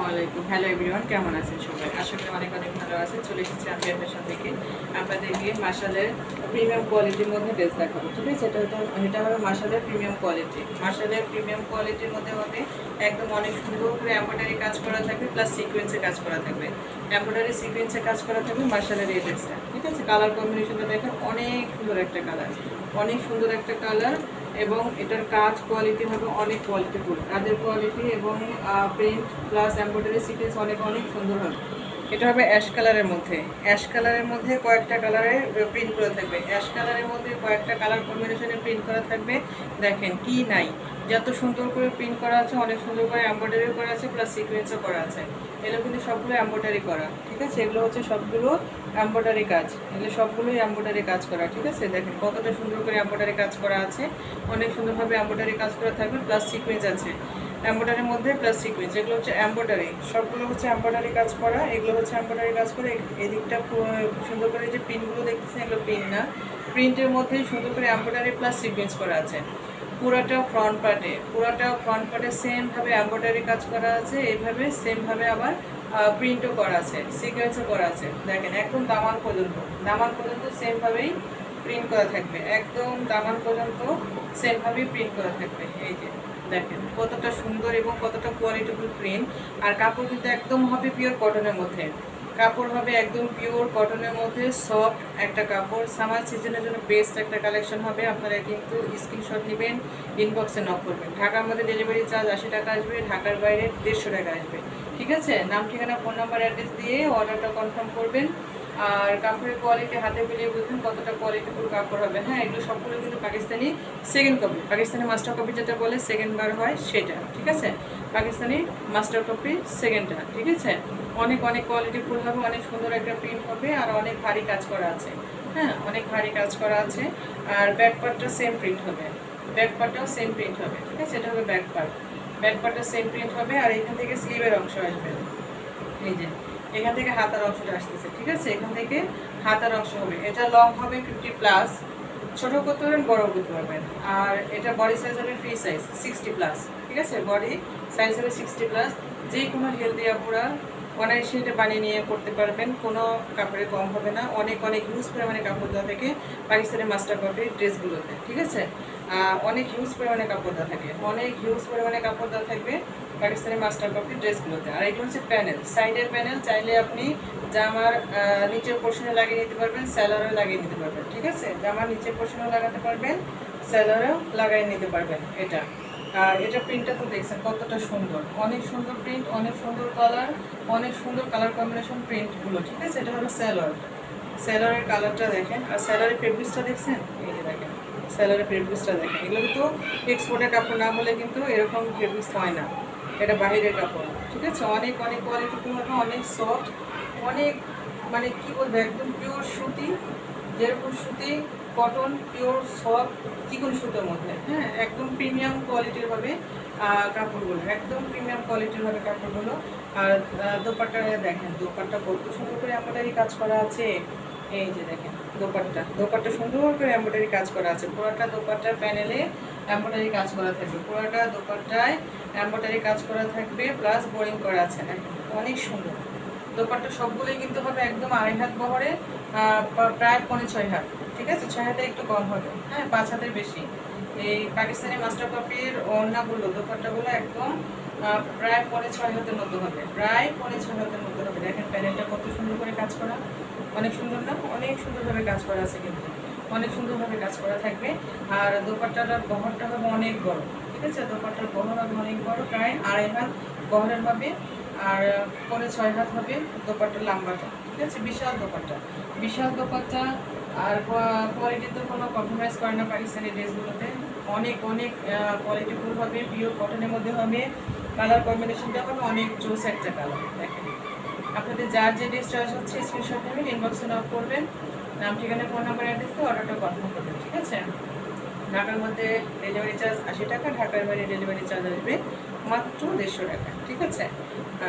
আলাইকুম। Hello everyone, কেমন আছেন সবাই? আশা করি অনেক অনেক ভালো আছেন। চলে এসেছি আমি ফ্যাশন থেকে আপনাদেরকে মার্শালের প্রিমিয়াম কোয়ালিটির মধ্যে ড্রেস দেখাবো। ঠিক আছে, এটা হবে মার্শালের প্রিমিয়াম কোয়ালিটি। মার্শালের প্রিমিয়াম কোয়ালিটির মধ্যে হবে একদম অনেক সুন্দর করে এমব্রয়ডারি কাজ করা থাকবে, প্লাস সিকোয়েন্সে কাজ করা থাকবে। এমব্রয়ডারি সিকোয়েন্সে কাজ করা থাকবে মার্শালের এই ড্রেসটা। ঠিক আছে, কালার কম্বিনেশনটা দেখেন, অনেক সুন্দর একটা কালার, অনেক সুন্দর একটা কালার। এবং এটার কাজ কোয়ালিটি হবে অনেক কোয়ালিটিফুল, কাজের কোয়ালিটি এবং প্রিন্ট প্লাস এমব্রয়ডারি সিকোয়েন্স অনেক অনেক সুন্দর হবে। এটা হবে অ্যাশ কালারের মধ্যে, অ্যাশ কালারের মধ্যে কয়েকটা কালারে প্রিন্ট করা থাকবে, অ্যাশ কালারের মধ্যে কয়েকটা কালার কম্বিনেশনে প্রিন্ট করা থাকবে। দেখেন কি নাই, যত সুন্দর করে প্রিন্ট করা আছে, অনেক সুন্দর করে এমব্রয়ডারি করা আছে, প্লাস সিকোয়েন্সও করা আছে। এগুলো কিন্তু সবগুলো এমব্রয়ডারি করা। ঠিক আছে, এগুলো হচ্ছে সবগুলো এমব্রয়ডারি কাজ, এগুলো সবগুলোই এমব্রয়ডারি কাজ করা। ঠিক আছে, দেখেন কতটা সুন্দর করে এমব্রয়ডারি কাজ করা আছে, অনেক সুন্দরভাবে এমব্রয়ডারি কাজ করা থাকবে, প্লাস সিকোয়েন্স আছে এমব্রয়ডারির মধ্যে, প্লাস সিকোয়েন্স। এগুলো হচ্ছে এমব্রয়ডারি, সবগুলো হচ্ছে এমব্রয়ডারি কাজ করা, এগুলো হচ্ছে এমব্রয়ডারি কাজ করে। এদিকটা সুন্দর করে যে পিনগুলো দেখতেছেন, এগুলো পিন না, প্রিন্টের মধ্যেই সুন্দর করে এমব্রয়ডারি প্লাস সিকোয়েন্স করা আছে। পুরাটা ফ্রন্ট পার্টে সেমভাবে এমব্রয়ডারি কাজ করা আছে, এইভাবে সেমভাবে আবার প্রিন্টও করা আছে, সিকোয়েন্সও করা আছে। দেখেন একদম দামান পর্যন্ত সেমভাবেই প্রিন্ট করা থাকবে, একদম দামান পর্যন্ত সেমভাবেই প্রিন্ট করা থাকবে। এই যে দেখেন কতটা সুন্দর এবং কতটা কোয়ালিটিফুল প্রিন্ট। আর কাপড় কিন্তু একদম হবে পিওর কটনের মধ্যে, কাপড় হবে একদম পিওর কটনের মধ্যে, সফট একটা কাপড়। সামার সিজনের জন্য বেস্ট একটা কালেকশন হবে। আপনারা কিন্তু স্ক্রিনশট নেবেন, ইনবক্সে নক করবেন। ঢাকার মধ্যে ডেলিভারি চার্জ 80 টাকা আসবে, ঢাকার বাইরে 150 টাকা আসবে। ঠিক আছে, নাম ঠিকানা ফোন নাম্বার অ্যাড্রেস দিয়ে অর্ডারটা কনফার্ম করবেন। আর কাপড়ের কোয়ালিটি হাতে মিলিয়ে বুঝবেন কতটা কোয়ালিটিফুল কাপড় হবে। হ্যাঁ, এগুলো সবগুলো কিন্তু Pakistani second copy, Pakistani master copy যেটা বলে সেকেন্ড বার হয় সেটা। ঠিক আছে, পাকিস্তানি মাস্টার কপি সেকেন্ডটা। ঠিক আছে, অনেক অনেক কোয়ালিটিফুল হবে, অনেক সুন্দর একটা প্রিন্ট হবে, আর অনেক ভারী কাজ করা আছে। হ্যাঁ, অনেক ভারী কাজ করা আছে। আর ব্যাক পার্টটা সেম প্রিন্ট হবে, ব্যাক পার্টটাও সেম প্রিন্ট হবে। ঠিক আছে, এটা হবে ব্যাক পার্টটা সেম প্রিন্ট হবে। আর এখান থেকে স্লিভের অংশ আসবে, এই যে এখান থেকে হাতার অংশটা আসতেছে। ঠিক আছে, এখান থেকে হাতার অংশ হবে। এটা লং হবে 50+, ছোট করতে পারবেন, বড় করতে পারবেন। আর এটা বডি সাইজ হবে ফ্রি সাইজ 60+। ঠিক আছে, বডি সাইজ হবে 60+। যে কোনো হেলদি আপুরা অনায়াসে এটা বানিয়ে নিয়ে করতে পারবেন, কোনো কাপড়ে কম হবে না। অনেক অনেক হিউজ পরিমাণে কাপড় দেওয়া থাকে পাকিস্তানি মাস্টার কপির ড্রেসগুলোতে। ঠিক আছে, অনেক হিউজ পরিমাণে কাপড় দেওয়া থাকে, অনেক হিউজ পরিমাণে কাপড় দেওয়া থাকবে পাকিস্তানি মাস্টার কপির ড্রেসগুলোতে। আর এটা হচ্ছে প্যানেল, সাইডের প্যানেল। চাইলে আপনি জামার নিচের পোর্শনে লাগিয়ে নিতে পারবেন, স্যালোরেও লাগিয়ে নিতে পারবেন। ঠিক আছে, জামার নিচের পোর্শনেও লাগাতে পারবেন, স্যালোরেও লাগিয়ে নিতে পারবেন এটা। আর এটা প্রিন্টটা তো দেখছেন কতটা সুন্দর, অনেক সুন্দর প্রিন্ট, অনেক সুন্দর কালার, অনেক সুন্দর কালার কম্বিনেশন প্রিন্টগুলো। ঠিক আছে, এটা হলো স্যালোরের কালারটা দেখেন। আর স্যালোরের ফেব্রিক্সটা দেখছেন, এই যে দেখেন স্যালোরের ফেব্রিক্সটা দেখেন। এগুলো কিন্তু এক্সপোর্টের কাপড় না হলে কিন্তু এরকম ফেব্রিক্স হয় না, এটা বাহিরের কাপড়। ঠিক আছে, অনেক অনেক কোয়ালিটিফুল হবে, অনেক সফট, অনেক মানে কী বলবো, একদম পিওর সুতি, যেরকম সুতি কটন, পিওর সফট চিকন সুতোর মধ্যে। হ্যাঁ, একদম প্রিমিয়াম কোয়ালিটির হবে কাপড়গুলো, একদম প্রিমিয়াম কোয়ালিটির হবে কাপড়গুলো। আর দোপাট্টা দেখেন, দোপাট্টা কত সুন্দর করে এমব্রয়ডারি কাজ করা আছে। এই যে দেখেন দোপাট্টা সুন্দর করে এমব্রয়ডারি কাজ করা আছে। পুরোটা দোপাট্টার প্যানেলে এমব্রয়ডারি কাজ করা থাকবে, পুরোটা দোপাট্টায় এমব্রয়ডারি কাজ করা থাকবে, প্লাস বোরিং করা আছে। দেখেন অনেক সুন্দর দোপাট্টা, সবগুলোই কিন্তু হবে একদম 2.5 হাত বহরে, প্রায় 5.5 হাত। ঠিক আছে, 6 হাতের একটু কম হবে, হ্যাঁ 5 হাতের বেশি। এই পাকিস্তানি মাস্টার কপির ওড়নাগুলো, দোপাট্টাগুলো একদম প্রায় 5.5 হাতের মতো হবে, প্রায় 5.5 হাতের মতো হবে। দেখেন প্যানেলটা কত সুন্দর করে কাজ করা, অনেক সুন্দর না, অনেক সুন্দরভাবে কাজ করা আছে, কিন্তু অনেক সুন্দরভাবে কাজ করা থাকবে। আর দোপাট্টাটার বহরটা হবে অনেক বড়। ঠিক আছে, দোপাট্টার বহর হবে অনেক বড়, প্রায় 2.5 হাত বহরের হবে, আর 5.5 হাত হবে দোপাট্টার লম্বাটা। ঠিক আছে, বিশাল দোপাট্টা। আর কোয়ালিটি তো কোনো কম্প্রোমাইজ করে না পাকিস্তানি ড্রেসগুলোতে, অনেক অনেক কোয়ালিটিফুল হবে, পিওর কটনের মধ্যে হবে। কালার কম্বিনেশনটা হবে অনেক জোস একটা কালার। দেখেন আপনাদের যার যে ড্রেস চয়েস হচ্ছে স্ক্রিনশট নেবেন, ইনবক্সে নক করবেন, নাম ঠিকানা ফোন নাম্বার অ্যাড্রেস দিয়ে অর্ডারটা কনফার্ম করবেন। ঠিক আছে, ঢাকার মধ্যে ডেলিভারি চার্জ 80 টাকা, ঢাকার বাইরে ডেলিভারি চার্জ আসবে মাত্র 150 টাকা। ঠিক আছে,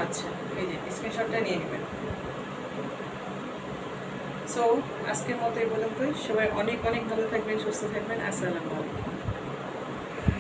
আচ্ছা এই যে স্ক্রিনশটটা নিয়ে নেবেন। সো আজকের মতো এই পর্যন্তই। সবাই অনেক অনেক ভালো থাকবেন, সুস্থ থাকবেন। আসসালামু আলাইকুম।